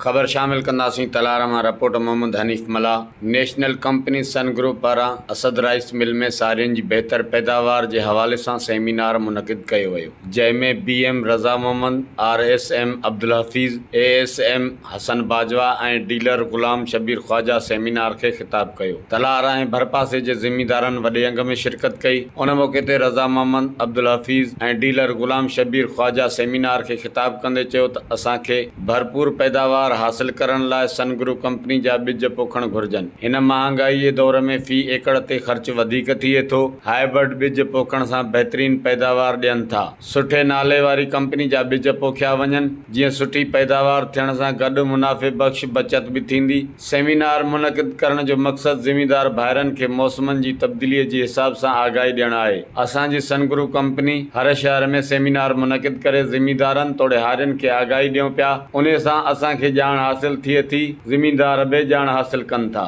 ख़बर शामिल कंदासीं। तलारामा रिपोर्ट मोहम्मद हनीफ़ मला। नेशनल कंपनी सन ग्रुप पारां असद राइस मिल में सारियुनि जी बहितर पैदावार जे हवाले सां सेमिनार मुनक़िद कयो वियो, जंहिंमें BM रज़ा मोहम्मद, RSM अब्दुल हफ़ीज़, ASM हसन बाजवा ऐं डीलर ग़ुलाम शबीर ख़्वाजा सेमिनार खे ख़िताब कयो। तलारा ऐं भरपासे जे ज़िमीदारनि वॾे अंग में शिरकत कई। उन मौक़े ते रज़ा मोहम्मद, अब्दुल हफ़ीज़ ऐं डीलर ग़ुलाम शबीर ख़्वाजा सेमिनार खे ख़िताब कंदे चयो त असांखे भरपूर पैदावार हासिल करण लाइ सन ग्रुप कंपनी जा ॿिज पोखणु घुरिजनि। हिन महांगाई जे दौर में फ़ी एकड़ ते ख़र्च वधीक थिए थो। हाइब्रिड ॿिज पोखण सां बहितरीन पैदावार ॾियनि था। सुठे नाले वारी कंपनी जा ॿिज पोखिया वञनि, जीअं सुठी पैदावार थियण सां गॾु मुनाफ़े बख़्श बचत बि थींदी। सेमिनार मुनक़िद करण जो मक़सदु ज़िमीदार भाइरनि खे मौसमनि जी तब्दीलीअ जे हिसाब सां आगाही ॾियणु आहे। असांजी सन ग्रुप कंपनी हर शहर में सेमिनार मुनक़िद करे ज़िमीदारनि तोड़े हारियुनि खे आगाही ॾियूं पिया। उन सां असांखे ॼाण हासिल थिए थी, ज़िमीदार बि ॼाण हासिल कनि था।